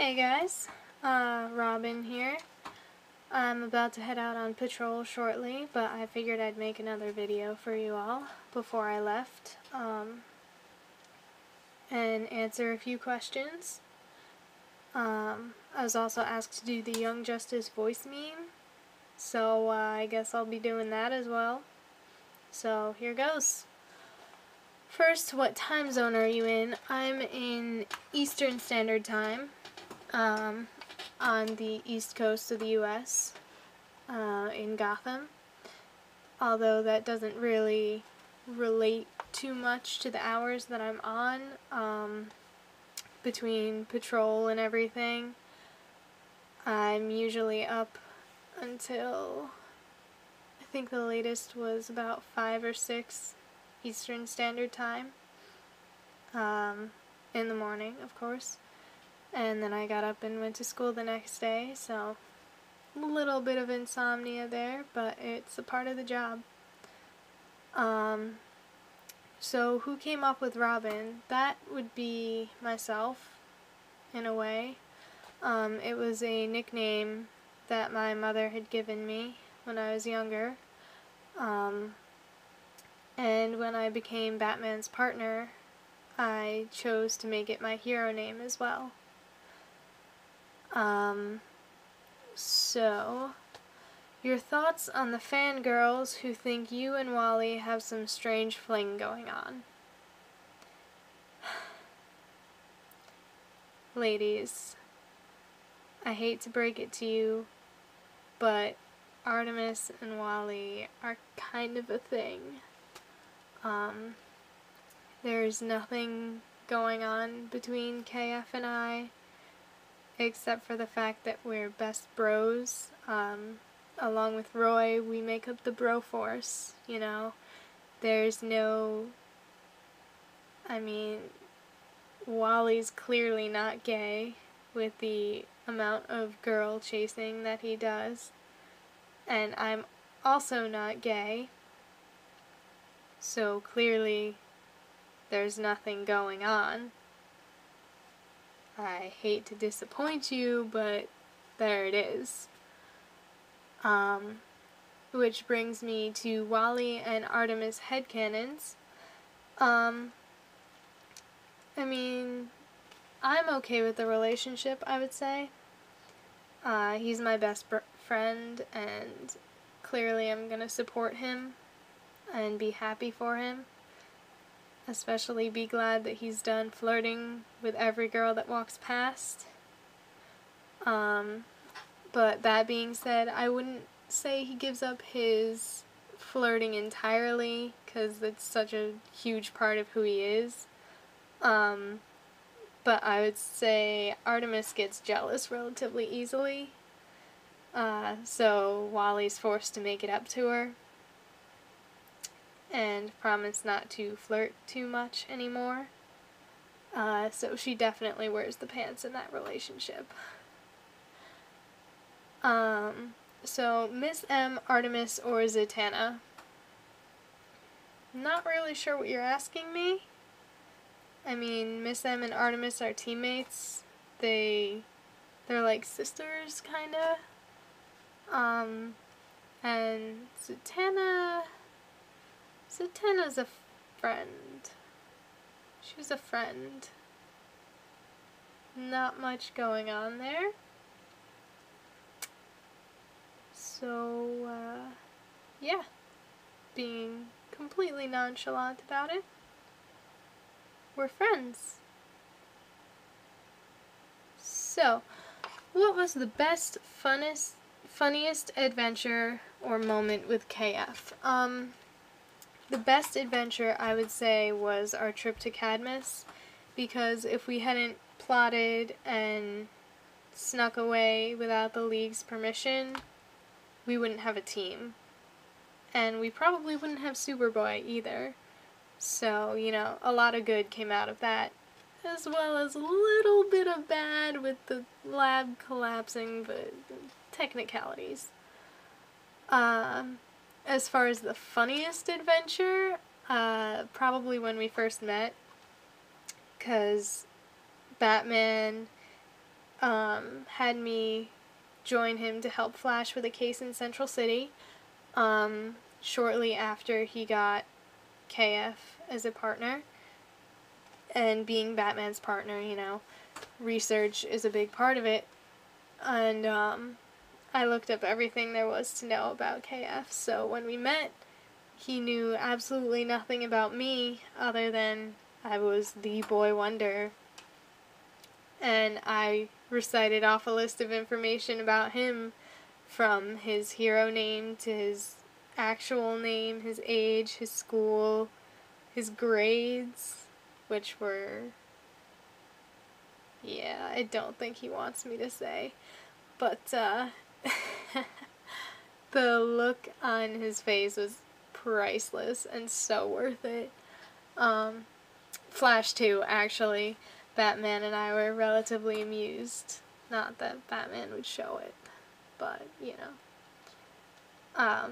Hey guys, Robin here. I'm about to head out on patrol shortly, but I figured I'd make another video for you all before I left, and answer a few questions. I was also asked to do the Young Justice voice meme, so I guess I'll be doing that as well. So here goes. First, what time zone are you in? I'm in Eastern Standard Time. On the east coast of the U.S., in Gotham, although that doesn't really relate too much to the hours that I'm on, between patrol and everything. I'm usually up until, I think the latest was about 5 or 6 Eastern Standard Time, in the morning, of course. And then I got up and went to school the next day, so a little bit of insomnia there, but it's a part of the job. So who came up with Robin? That would be myself, in a way. It was a nickname that my mother had given me when I was younger. And when I became Batman's partner, I chose to make it my hero name as well. So, your thoughts on the fangirls who think you and Wally have some strange fling going on? Ladies, I hate to break it to you, but Artemis and Wally are kind of a thing. There's nothing going on between KF and I, except for the fact that we're best bros. Along with Roy, we make up the bro force, you know. There's no... Wally's clearly not gay with the amount of girl chasing that he does. And I'm also not gay. So clearly there's nothing going on. I hate to disappoint you, but there it is. Which brings me to Wally and Artemis headcanons. I'm okay with the relationship, I would say. He's my best friend, and clearly I'm gonna support him and be happy for him. Especially be glad that he's done flirting with every girl that walks past. But that being said, I wouldn't say he gives up his flirting entirely, because it's such a huge part of who he is. But I would say Artemis gets jealous relatively easily. So Wally's forced to make it up to her and promise not to flirt too much anymore. So she definitely wears the pants in that relationship. So Miss M, Artemis, or Zatanna? Not really sure what you're asking me. Miss M and Artemis are teammates. They're like sisters, kinda. And Zatanna's a friend. She's a friend. Not much going on there. So, yeah. Being completely nonchalant about it. We're friends. So, what was the best, funniest adventure or moment with KF? The best adventure, I would say, was our trip to Cadmus, because if we hadn't plotted and snuck away without the League's permission, we wouldn't have a team. And we probably wouldn't have Superboy either. So, a lot of good came out of that, as well as a little bit of bad with the lab collapsing, but technicalities. As far as the funniest adventure, probably when we first met, because Batman had me join him to help Flash with a case in Central City, shortly after he got KF as a partner. And being Batman's partner, you know, research is a big part of it. And I looked up everything there was to know about KF. So when we met, he knew absolutely nothing about me other than I was the boy wonder. And I recited off a list of information about him, from his hero name to his actual name, his age, his school, his grades, which were, yeah, I don't think he wants me to say. But the look on his face was priceless and so worth it. Flash too, actually. Batman and I were relatively amused. Not that Batman would show it, but, you know.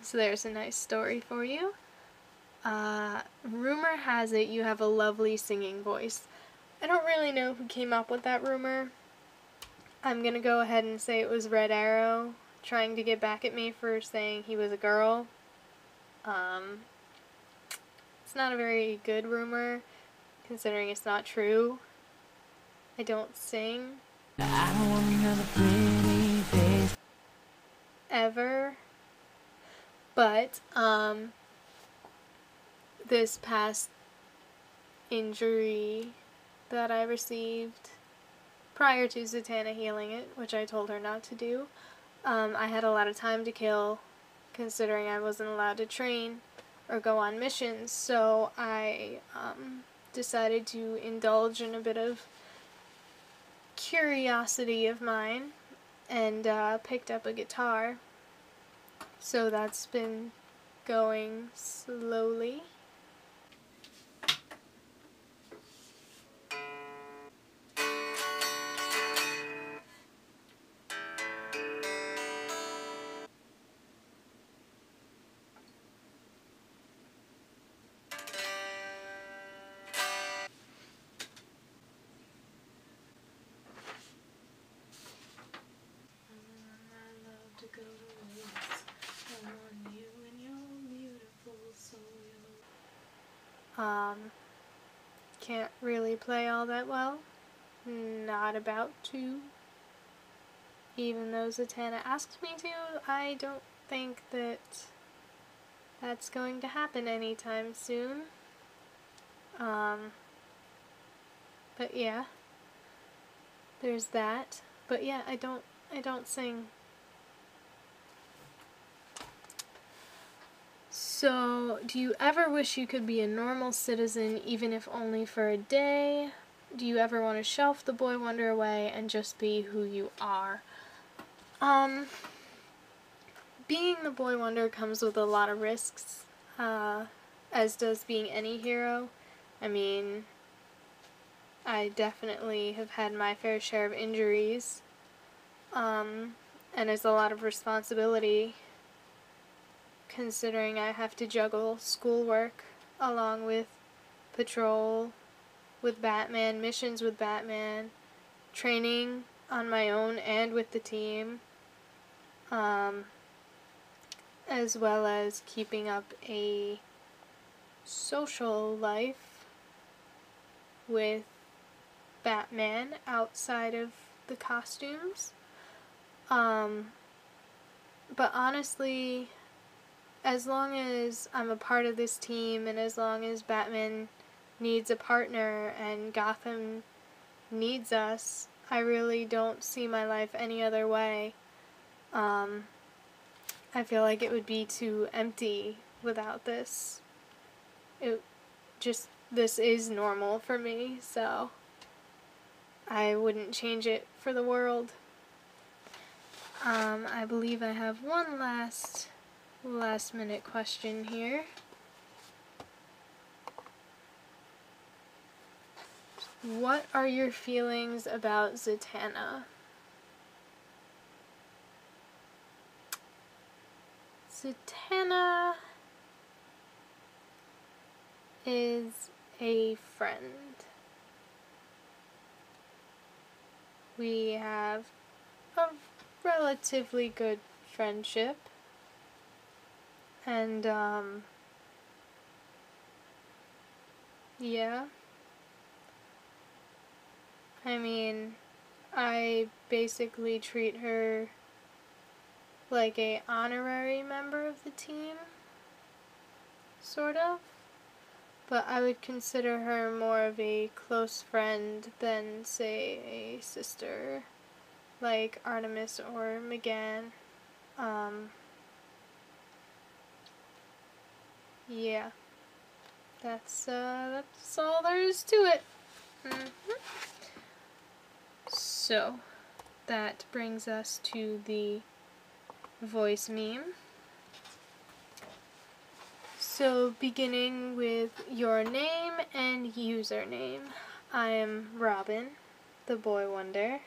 So there's a nice story for you. Rumor has it you have a lovely singing voice. I don't really know who came up with that rumor. I'm gonna go ahead and say it was Red Arrow, trying to get back at me for saying he was a girl. It's not a very good rumor, considering it's not true. I don't sing. I don't want another pretty face. Ever. But, this past injury that I received prior to Zatanna healing it, which I told her not to do, I had a lot of time to kill, considering I wasn't allowed to train or go on missions, so I decided to indulge in a bit of curiosity of mine and picked up a guitar. So that's been going slowly. Can't really play all that well. Not about to. Even though Zatanna asked me to, I don't think that that's going to happen anytime soon. But yeah, there's that. But yeah, I don't sing. So, do you ever wish you could be a normal citizen, even if only for a day? Do you ever want to shelf the boy wonder away and just be who you are? Being the boy wonder comes with a lot of risks, as does being any hero. I mean, I definitely have had my fair share of injuries, and it's a lot of responsibility, considering I have to juggle schoolwork along with patrol with Batman, missions with Batman, training on my own and with the team, as well as keeping up a social life with Batman outside of the costumes. But honestly, as long as I'm a part of this team and as long as Batman needs a partner and Gotham needs us, I really don't see my life any other way. I feel like it would be too empty without this. This is normal for me, so I wouldn't change it for the world. I believe I have one last minute question here. What are your feelings about Zatanna? Zatanna is a friend. We have a relatively good friendship. And, yeah. I mean, I basically treat her like a honorary member of the team, sort of. But I would consider her more of a close friend than, say, a sister, like Artemis or McGann. Yeah. That's all there is to it. So, that brings us to the voice meme. So, beginning with your name and username. I am Robin, the boy wonder.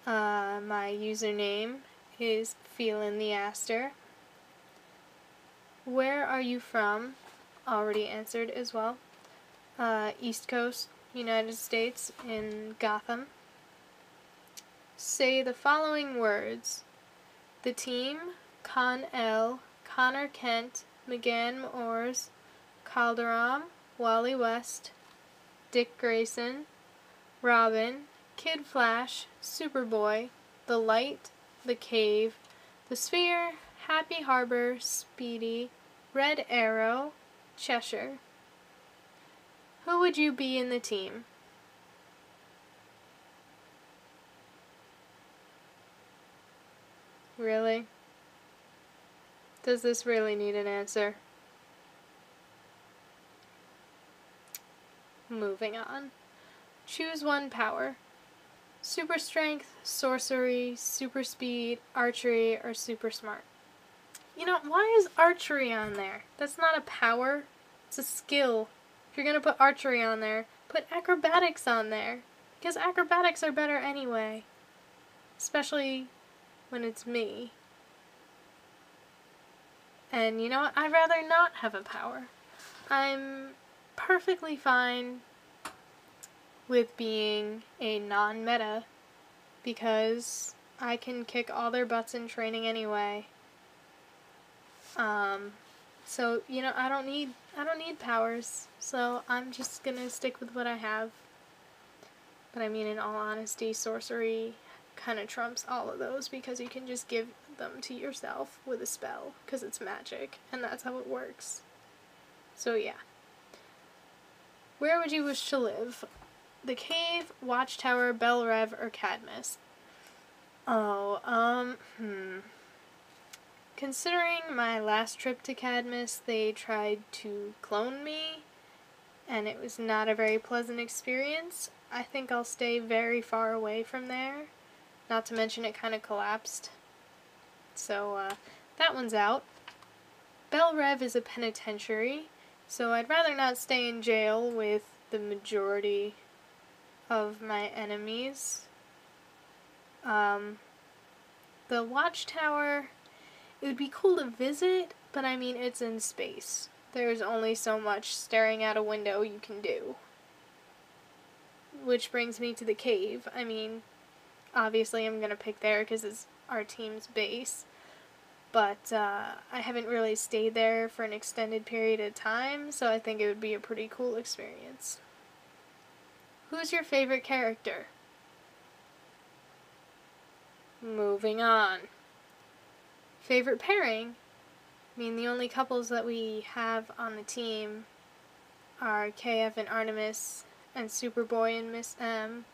My username is feelin-the-aster. Where are you from? Already answered as well. East Coast, United States, in Gotham. Say the following words. The team, Con L, Connor Kent, McGann Moores, Calderon, Wally West, Dick Grayson, Robin, Kid Flash, Superboy, The Light, The Cave, The Sphere, Happy Harbor, Speedy, Red Arrow, Cheshire. Who would you be in the team? Really? Does this really need an answer? Moving on. Choose one power. Super strength, sorcery, super speed, archery, or super smart. You know, why is archery on there? That's not a power. It's a skill. If you're gonna put archery on there, put acrobatics on there. Because acrobatics are better anyway. Especially when it's me. And you know what? I'd rather not have a power. I'm perfectly fine with being a non-meta because I can kick all their butts in training anyway. So, you know, I don't need powers. So I'm just gonna stick with what I have. But I mean, in all honesty, sorcery kind of trumps all of those because you can just give them to yourself with a spell because it's magic and that's how it works. So yeah. Where would you wish to live? The Cave, Watchtower, Bell Rev, or Cadmus? Considering my last trip to Cadmus, they tried to clone me, and it was not a very pleasant experience. I think I'll stay very far away from there. Not to mention it kind of collapsed. So, that one's out. Bell Rev is a penitentiary, so I'd rather not stay in jail with the majority of my enemies. The Watchtower, it would be cool to visit, but I mean, it's in space. There's only so much staring out a window you can do. Which brings me to the Cave. I mean, obviously I'm gonna pick there because it's our team's base. But I haven't really stayed there for an extended period of time, so I think it would be a pretty cool experience. Who's your favorite character? Moving on. Favorite pairing? I mean, the only couples that we have on the team are KF and Artemis and Superboy and Miss M.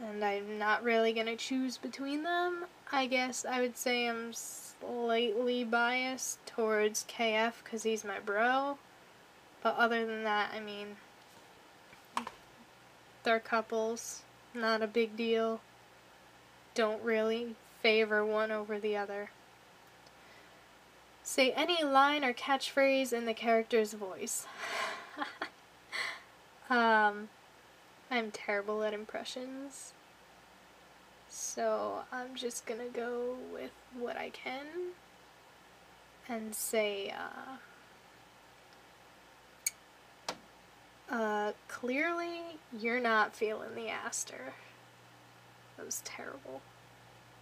And I'm not really gonna choose between them. I guess I would say I'm slightly biased towards KF because he's my bro. But other than that, I mean, they're couples. Not a big deal. Don't really favor one over the other. Say any line or catchphrase in the character's voice. I'm terrible at impressions. So I'm just gonna go with what I can and say, clearly you're not feeling the aster. That was terrible.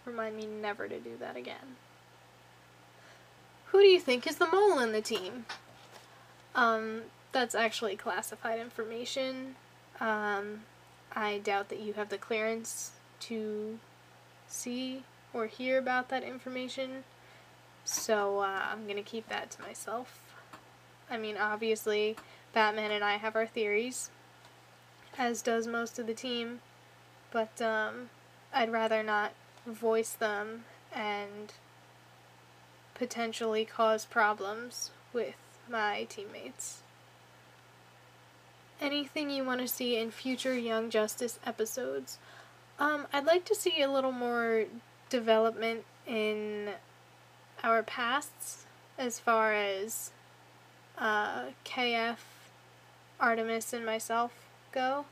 Remind me never to do that again. Who do you think is the mole in the team? That's actually classified information. I doubt that you have the clearance to see or hear about that information, so I'm gonna keep that to myself. I mean, obviously, Batman and I have our theories, as does most of the team, but I'd rather not voice them and potentially cause problems with my teammates. Anything you want to see in future Young Justice episodes? I'd like to see a little more development in our pasts as far as KF, Artemis, and myself go.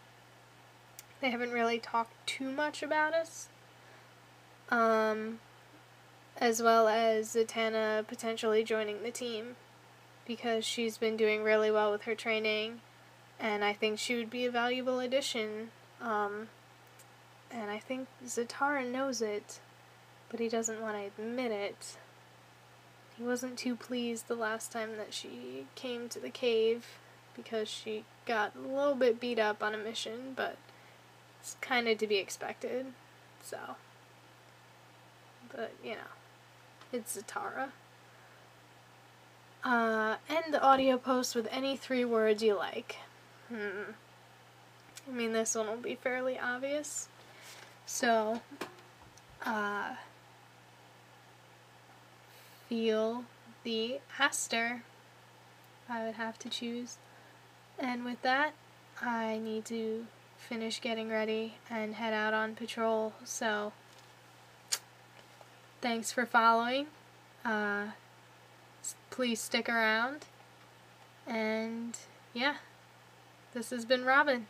They haven't really talked too much about us. As well as Zatanna potentially joining the team, because she's been doing really well with her training, and I think she would be a valuable addition. And I think Zatara knows it, but he doesn't want to admit it. He wasn't too pleased the last time that she came to the cave, because she got a little bit beat up on a mission, but it's kind of to be expected, so. But, you know, it's Zatara. End the audio post with any 3 words you like. I mean, this one will be fairly obvious. So, feelin-the-aster, I would have to choose. And with that, I need to finish getting ready and head out on patrol, so thanks for following. Please stick around, and yeah, this has been Robin.